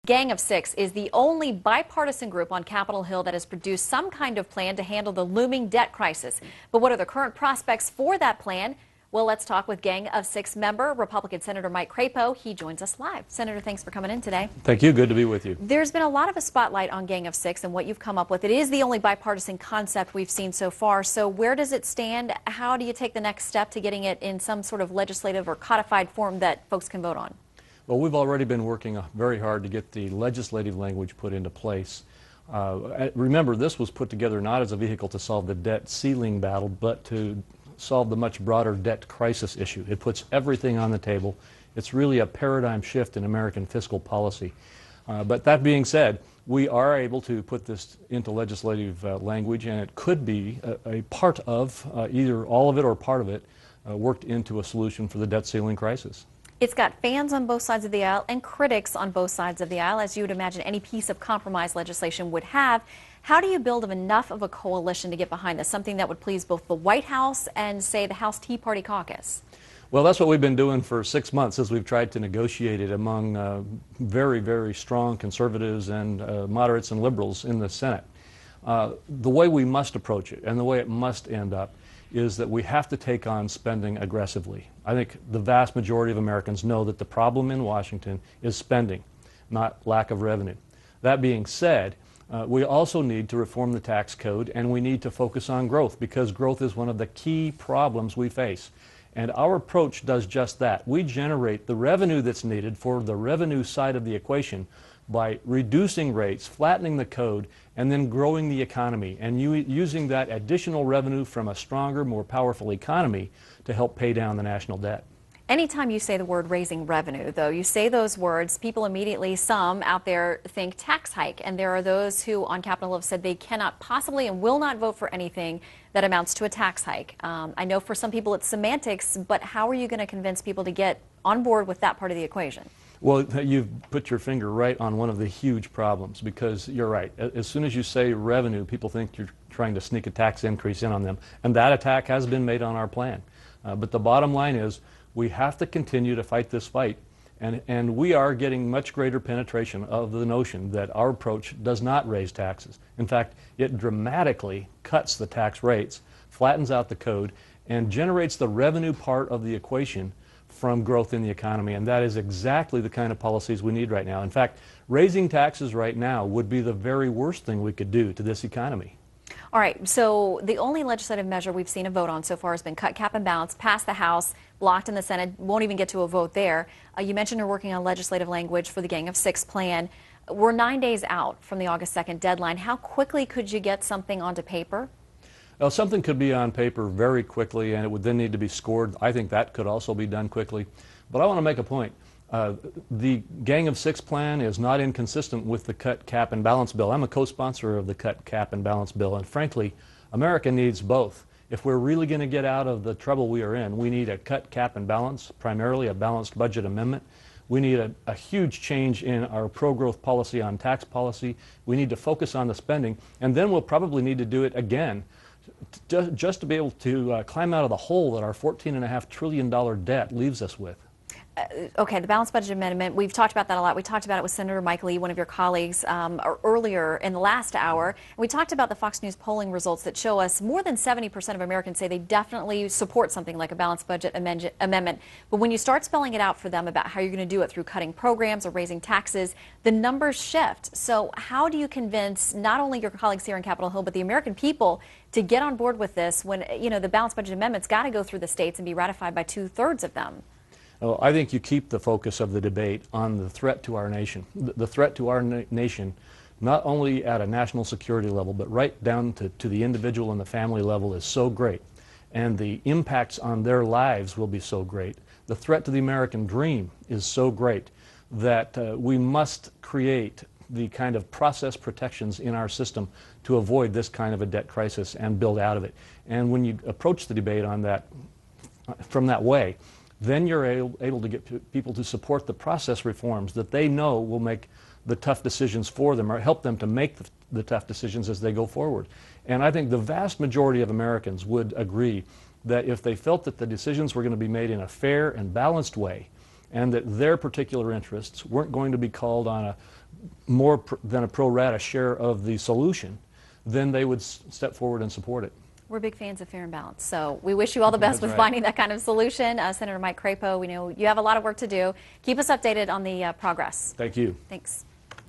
Gang of Six is the only bipartisan group on Capitol Hill that has produced some kind of plan to handle the looming debt crisis. But what are the current prospects for that plan? Well, let's talk with Gang of Six member, Republican Senator Mike Crapo. He joins us live. Senator, thanks for coming in today. Thank you. Good to be with you. There's been a lot of a spotlight on Gang of Six and what you've come up with. It is the only bipartisan concept we've seen so far. So where does it stand? How do you take the next step to getting it in some sort of legislative or codified form that folks can vote on? Well, we've already been working very hard to get the legislative language put into place. Remember, this was put together not as a vehicle to solve the debt ceiling battle, but to solve the much broader debt crisis issue. It puts everything on the table. It's really a paradigm shift in American fiscal policy. But that being said, we are able to put this into legislative language, and it could be a part of, either all of it or part of it, worked into a solution for the debt ceiling crisis. It's got fans on both sides of the aisle and critics on both sides of the aisle, as you would imagine any piece of compromise legislation would have. How do you build enough of a coalition to get behind this, something that would please both the White House and, say, the House Tea Party caucus? Well, that's what we've been doing for 6 months as we've tried to negotiate it among very, very strong conservatives and moderates and liberals in the Senate. The way we must approach it and the way it must end up is that we have to take on spending aggressively. I think the vast majority of Americans know that the problem in Washington is spending, not lack of revenue. That being said, we also need to reform the tax code, and we need to focus on growth, because growth is one of the key problems we face. And our approach does just that. We generate the revenue that's needed for the revenue side of the equation by reducing rates, flattening the code, and then growing the economy, and using that additional revenue from a stronger, more powerful economy to help pay down the national debt. Anytime you say the word raising revenue, though, you say those words, people immediately, some out there think tax hike. And there are those who on Capitol Hill have said they cannot possibly and will not vote for anything that amounts to a tax hike. I know for some people it's semantics, but how are you going to convince people to get on board with that part of the equation? Well, you've put your finger right on one of the huge problems, because you're right. As soon as you say revenue, people think you're trying to sneak a tax increase in on them. And that attack has been made on our plan. But the bottom line is we have to continue to fight this fight. And we are getting much greater penetration of the notion that our approach does not raise taxes. In fact, it dramatically cuts the tax rates, flattens out the code, and generates the revenue part of the equation from growth in the economy, and that is exactly the kind of policies we need right now. In fact, raising taxes right now would be the very worst thing we could do to this economy. All right, so the only legislative measure we've seen a vote on so far has been cut, cap, and balance, passed the House, blocked in the Senate, won't even get to a vote there. You mentioned you're working on legislative language for the Gang of Six plan. We're 9 days out from the August 2nd deadline. How quickly could you get something onto paper? Well, something could be on paper very quickly, and it would then need to be scored. I think that could also be done quickly. But I want to make a point. The Gang of Six plan is not inconsistent with the cut, cap, and balance bill. I'm a co-sponsor of the cut, cap, and balance bill, and frankly, America needs both. If we're really going to get out of the trouble we are in, we need a cut, cap, and balance, primarily a balanced budget amendment. We need a huge change in our pro-growth policy on tax policy. We need to focus on the spending, and then we'll probably need to do it again just to be able to climb out of the hole that our $14.5 trillion debt leaves us with. Okay, the balanced budget amendment, we've talked about that a lot. We talked about it with Senator Mike Lee, one of your colleagues, earlier in the last hour. And we talked about the Fox News polling results that show us more than 70% of Americans say they definitely support something like a balanced budget amendment. But when you start spelling it out for them about how you're going to do it through cutting programs or raising taxes, the numbers shift. So how do you convince not only your colleagues here in Capitol Hill, but the American people to get on board with this when, you know, the balanced budget amendment's got to go through the states and be ratified by 2/3 of them? Well, I think you keep the focus of the debate on the threat to our nation. The threat to our nation, not only at a national security level, but right down to the individual and the family level, is so great. And the impacts on their lives will be so great. The threat to the American dream is so great that we must create the kind of process protections in our system to avoid this kind of a debt crisis and build out of it. And when you approach the debate on that, from that way, then you're able to get people to support the process reforms that they know will make the tough decisions for them, or help them to make the tough decisions as they go forward. And I think the vast majority of Americans would agree that if they felt that the decisions were going to be made in a fair and balanced way, and that their particular interests weren't going to be called on more than a pro rata share of the solution, then they would step forward and support it. We're big fans of fair and balanced, so we wish you all the best with finding that kind of solution. Senator Mike Crapo, we know you have a lot of work to do. Keep us updated on the progress. Thank you. Thanks.